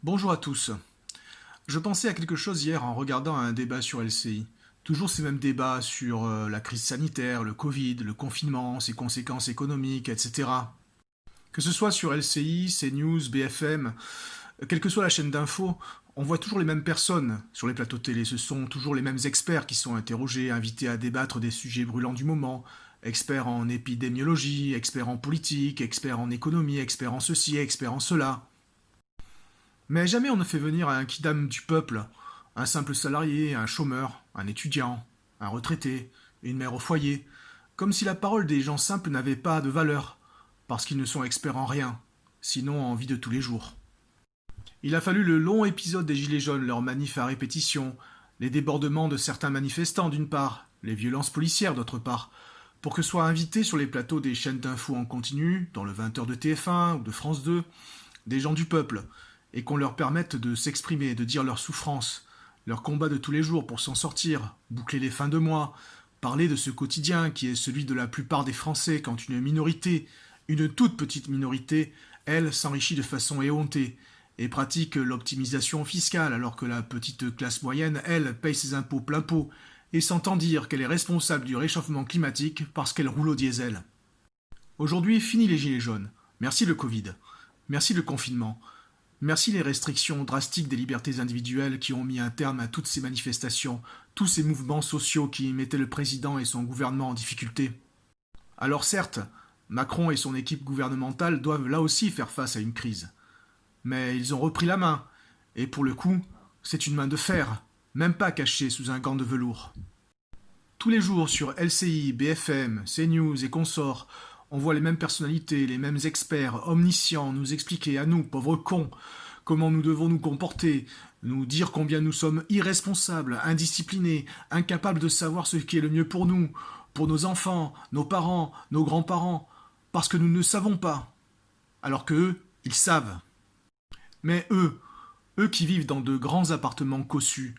Bonjour à tous. Je pensais à quelque chose hier en regardant un débat sur LCI. Toujours ces mêmes débats sur la crise sanitaire, le Covid, le confinement, ses conséquences économiques, etc. Que ce soit sur LCI, CNews, BFM, quelle que soit la chaîne d'info, on voit toujours les mêmes personnes sur les plateaux de télé. Ce sont toujours les mêmes experts qui sont interrogés, invités à débattre des sujets brûlants du moment. Experts en épidémiologie, experts en politique, experts en économie, experts en ceci, experts en cela. Mais jamais on ne fait venir un kidam du peuple, un simple salarié, un chômeur, un étudiant, un retraité, une mère au foyer, comme si la parole des gens simples n'avait pas de valeur, parce qu'ils ne sont experts en rien, sinon en vie de tous les jours. Il a fallu le long épisode des Gilets jaunes, leurs manifs à répétition, les débordements de certains manifestants d'une part, les violences policières d'autre part, pour que soient invités sur les plateaux des chaînes d'infos en continu, dans le 20h de TF1 ou de France 2, des gens du peuple, et qu'on leur permette de s'exprimer, de dire leurs souffrances, leur combat de tous les jours pour s'en sortir, boucler les fins de mois, parler de ce quotidien qui est celui de la plupart des Français quand une minorité, une toute petite minorité, elle, s'enrichit de façon éhontée et pratique l'optimisation fiscale alors que la petite classe moyenne, elle, paye ses impôts plein pot et s'entend dire qu'elle est responsable du réchauffement climatique parce qu'elle roule au diesel. Aujourd'hui, fini les gilets jaunes. Merci le Covid. Merci le confinement. Merci les restrictions drastiques des libertés individuelles qui ont mis un terme à toutes ces manifestations, tous ces mouvements sociaux qui mettaient le président et son gouvernement en difficulté. Alors certes, Macron et son équipe gouvernementale doivent là aussi faire face à une crise. Mais ils ont repris la main, et pour le coup, c'est une main de fer, même pas cachée sous un gant de velours. Tous les jours sur LCI, BFM, CNews et consorts, on voit les mêmes personnalités, les mêmes experts, omniscients, nous expliquer à nous, pauvres cons, comment nous devons nous comporter, nous dire combien nous sommes irresponsables, indisciplinés, incapables de savoir ce qui est le mieux pour nous, pour nos enfants, nos parents, nos grands-parents, parce que nous ne savons pas. Alors que eux, ils savent. Mais eux qui vivent dans de grands appartements cossus,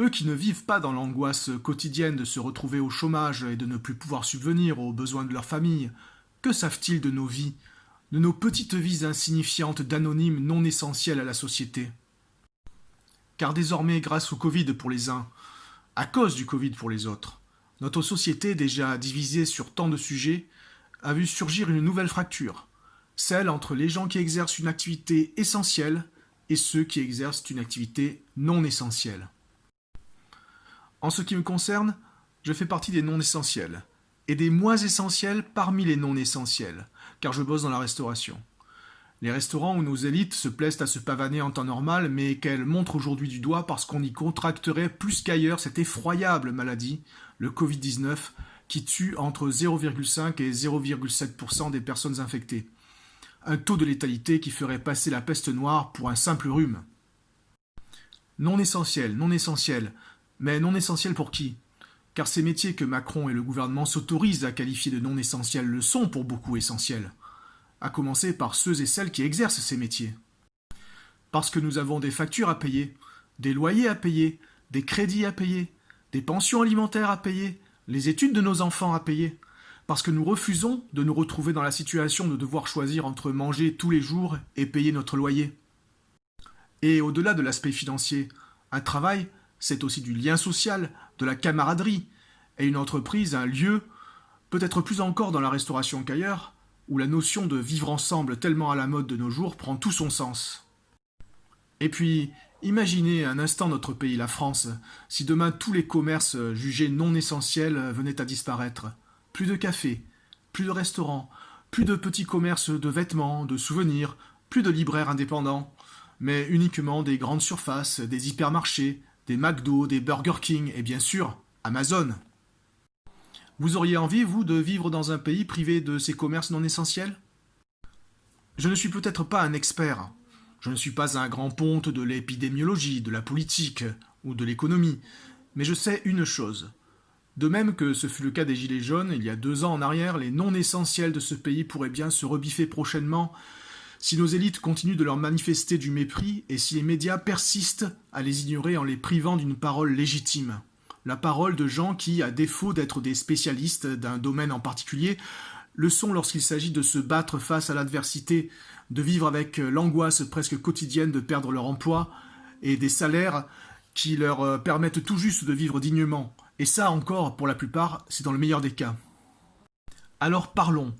eux qui ne vivent pas dans l'angoisse quotidienne de se retrouver au chômage et de ne plus pouvoir subvenir aux besoins de leur famille, que savent-ils de nos vies, de nos petites vies insignifiantes d'anonymes non essentiels à la société? Car désormais, grâce au Covid pour les uns, à cause du Covid pour les autres, notre société, déjà divisée sur tant de sujets, a vu surgir une nouvelle fracture, celle entre les gens qui exercent une activité essentielle et ceux qui exercent une activité non essentielle. En ce qui me concerne, je fais partie des non essentiels, et des moins essentiels parmi les non essentiels, car je bosse dans la restauration. Les restaurants où nos élites se plaisent à se pavaner en temps normal, mais qu'elles montrent aujourd'hui du doigt parce qu'on y contracterait plus qu'ailleurs cette effroyable maladie, le Covid-19, qui tue entre 0,5 et 0,7% des personnes infectées. Un taux de létalité qui ferait passer la peste noire pour un simple rhume. Non essentiel, mais non essentiel pour qui? Car ces métiers que Macron et le gouvernement s'autorisent à qualifier de non essentiels le sont pour beaucoup essentiels. À commencer par ceux et celles qui exercent ces métiers. Parce que nous avons des factures à payer, des loyers à payer, des crédits à payer, des pensions alimentaires à payer, les études de nos enfants à payer. Parce que nous refusons de nous retrouver dans la situation de devoir choisir entre manger tous les jours et payer notre loyer. Et au-delà de l'aspect financier, un travail, c'est aussi du lien social, de la camaraderie, et une entreprise, un lieu, peut-être plus encore dans la restauration qu'ailleurs, où la notion de vivre ensemble tellement à la mode de nos jours prend tout son sens. Et puis, imaginez un instant notre pays, la France, si demain tous les commerces jugés non essentiels venaient à disparaître. Plus de cafés, plus de restaurants, plus de petits commerces de vêtements, de souvenirs, plus de libraires indépendants, mais uniquement des grandes surfaces, des hypermarchés, des McDo, des Burger King et bien sûr, Amazon. Vous auriez envie, vous, de vivre dans un pays privé de ces commerces non essentiels? Je ne suis peut-être pas un expert. Je ne suis pas un grand ponte de l'épidémiologie, de la politique ou de l'économie. Mais je sais une chose. De même que ce fut le cas des Gilets jaunes, il y a 2 ans en arrière, les non essentiels de ce pays pourraient bien se rebiffer prochainement si nos élites continuent de leur manifester du mépris et si les médias persistent à les ignorer en les privant d'une parole légitime. La parole de gens qui, à défaut d'être des spécialistes d'un domaine en particulier, leçon lorsqu'il s'agit de se battre face à l'adversité, de vivre avec l'angoisse presque quotidienne de perdre leur emploi et des salaires qui leur permettent tout juste de vivre dignement. Et ça encore, pour la plupart, c'est dans le meilleur des cas. Alors parlons,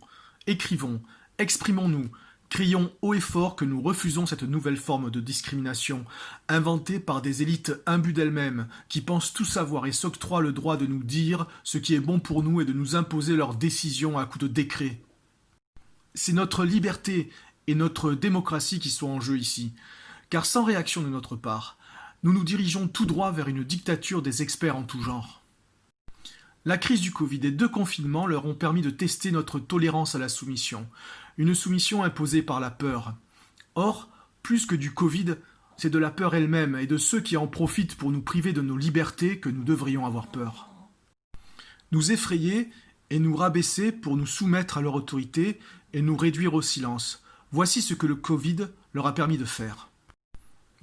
écrivons, exprimons-nous, crions haut et fort que nous refusons cette nouvelle forme de discrimination, inventée par des élites imbues d'elles-mêmes, qui pensent tout savoir et s'octroient le droit de nous dire ce qui est bon pour nous et de nous imposer leurs décisions à coups de décret. C'est notre liberté et notre démocratie qui sont en jeu ici, car sans réaction de notre part, nous nous dirigeons tout droit vers une dictature des experts en tout genre. La crise du Covid et deux confinements leur ont permis de tester notre tolérance à la soumission, une soumission imposée par la peur. Or, plus que du Covid, c'est de la peur elle-même et de ceux qui en profitent pour nous priver de nos libertés que nous devrions avoir peur. Nous effrayer et nous rabaisser pour nous soumettre à leur autorité et nous réduire au silence. Voici ce que le Covid leur a permis de faire.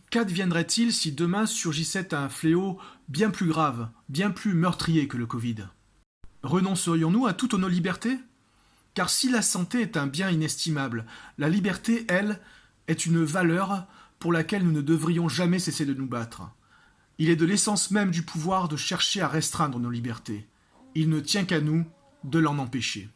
Qu'adviendrait-il si demain surgissait un fléau bien plus grave, bien plus meurtrier que le Covid? Renoncerions-nous à toutes nos libertés? Car si la santé est un bien inestimable, la liberté, elle, est une valeur pour laquelle nous ne devrions jamais cesser de nous battre. Il est de l'essence même du pouvoir de chercher à restreindre nos libertés. Il ne tient qu'à nous de l'en empêcher.